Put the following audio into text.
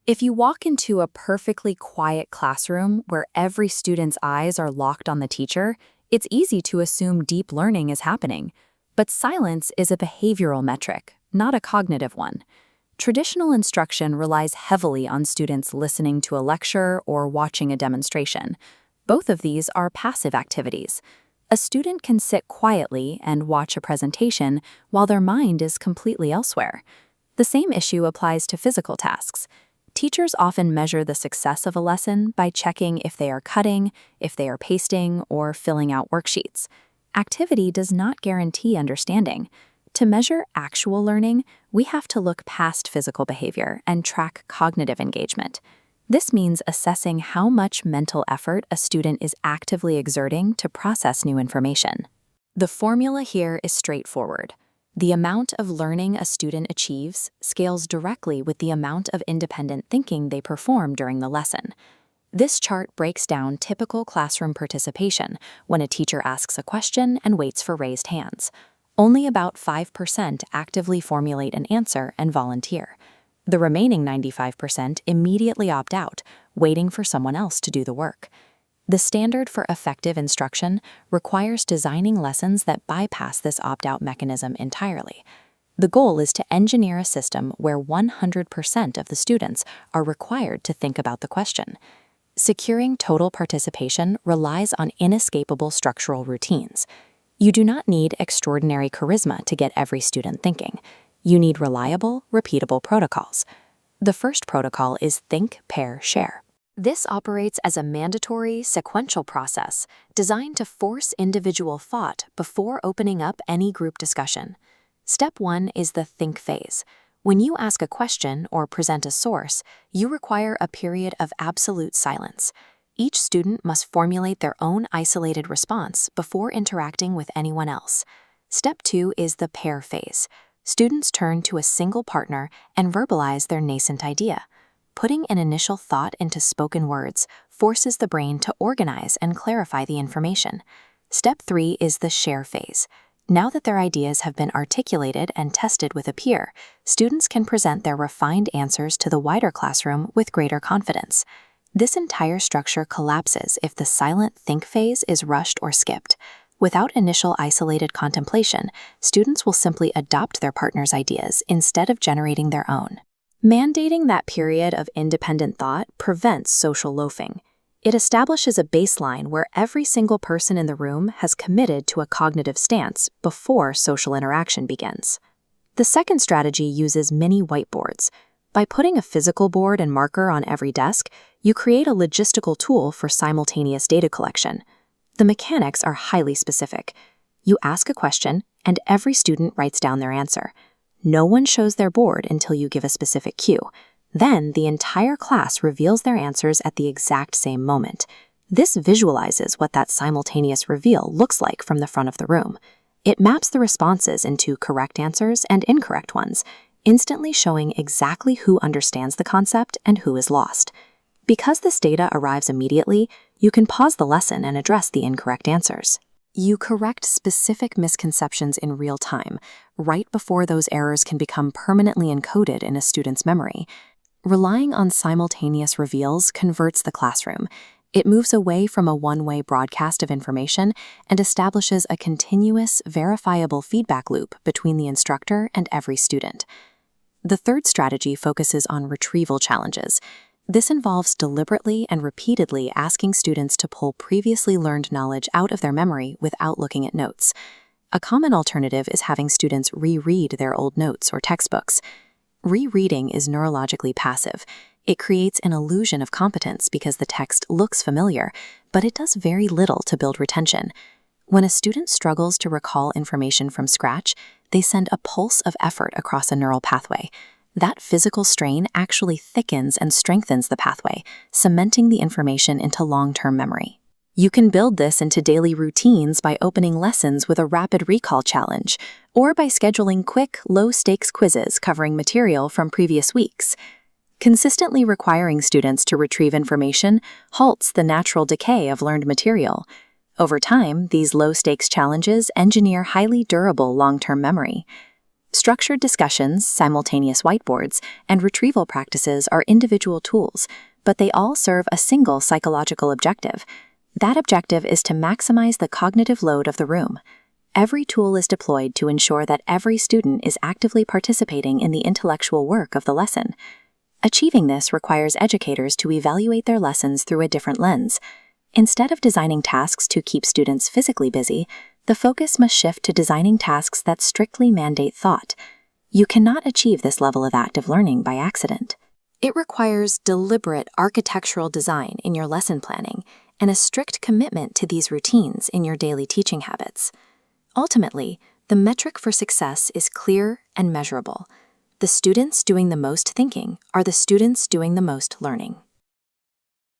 If you walk into a perfectly quiet classroom where every student's eyes are locked on the teacher, it's easy to assume deep learning is happening. But silence is a behavioral metric, not a cognitive one. Traditional instruction relies heavily on students listening to a lecture or watching a demonstration. Both of these are passive activities. A student can sit quietly and watch a presentation while their mind is completely elsewhere. The same issue applies to physical tasks. Teachers often measure the success of a lesson by checking if they are cutting, if they are pasting, or filling out worksheets. Activity does not guarantee understanding. To measure actual learning, we have to look past physical behavior and track cognitive engagement. This means assessing how much mental effort a student is actively exerting to process new information. The formula here is straightforward. The amount of learning a student achieves scales directly with the amount of independent thinking they perform during the lesson. This chart breaks down typical classroom participation when a teacher asks a question and waits for raised hands. Only about 5% actively formulate an answer and volunteer. The remaining 95% immediately opt out, waiting for someone else to do the work. The standard for effective instruction requires designing lessons that bypass this opt-out mechanism entirely. The goal is to engineer a system where 100% of the students are required to think about the question. Securing total participation relies on inescapable structural routines. You do not need extraordinary charisma to get every student thinking. You need reliable, repeatable protocols. The first protocol is think, pair, share. This operates as a mandatory, sequential process designed to force individual thought before opening up any group discussion. Step 1 is the think phase. When you ask a question or present a source, you require a period of absolute silence. Each student must formulate their own isolated response before interacting with anyone else. Step 2 is the pair phase. Students turn to a single partner and verbalize their nascent idea. Putting an initial thought into spoken words forces the brain to organize and clarify the information. Step 3 is the share phase. Now that their ideas have been articulated and tested with a peer, students can present their refined answers to the wider classroom with greater confidence. This entire structure collapses if the silent think phase is rushed or skipped. Without initial isolated contemplation, students will simply adopt their partner's ideas instead of generating their own. Mandating that period of independent thought prevents social loafing. It establishes a baseline where every single person in the room has committed to a cognitive stance before social interaction begins. The second strategy uses mini whiteboards. By putting a physical board and marker on every desk, you create a logistical tool for simultaneous data collection. The mechanics are highly specific. You ask a question, and every student writes down their answer. No one shows their board until you give a specific cue. Then the entire class reveals their answers at the exact same moment. This visualizes what that simultaneous reveal looks like from the front of the room. It maps the responses into correct answers and incorrect ones, instantly showing exactly who understands the concept and who is lost. Because this data arrives immediately, you can pause the lesson and address the incorrect answers. You correct specific misconceptions in real time, right before those errors can become permanently encoded in a student's memory. Relying on simultaneous reveals converts the classroom. It moves away from a one-way broadcast of information and establishes a continuous, verifiable feedback loop between the instructor and every student. The third strategy focuses on retrieval challenges. This involves deliberately and repeatedly asking students to pull previously learned knowledge out of their memory without looking at notes. A common alternative is having students reread their old notes or textbooks. Rereading is neurologically passive. It creates an illusion of competence because the text looks familiar, but it does very little to build retention. When a student struggles to recall information from scratch, they send a pulse of effort across a neural pathway. That physical strain actually thickens and strengthens the pathway, cementing the information into long-term memory. You can build this into daily routines by opening lessons with a rapid recall challenge, or by scheduling quick, low-stakes quizzes covering material from previous weeks. Consistently requiring students to retrieve information halts the natural decay of learned material. Over time, these low-stakes challenges engineer highly durable long-term memory. Structured discussions, simultaneous whiteboards, and retrieval practices are individual tools, but they all serve a single psychological objective. That objective is to maximize the cognitive load of the room. Every tool is deployed to ensure that every student is actively participating in the intellectual work of the lesson. Achieving this requires educators to evaluate their lessons through a different lens. Instead of designing tasks to keep students physically busy, the focus must shift to designing tasks that strictly mandate thought. You cannot achieve this level of active learning by accident. It requires deliberate architectural design in your lesson planning and a strict commitment to these routines in your daily teaching habits. Ultimately, the metric for success is clear and measurable. The students doing the most thinking are the students doing the most learning.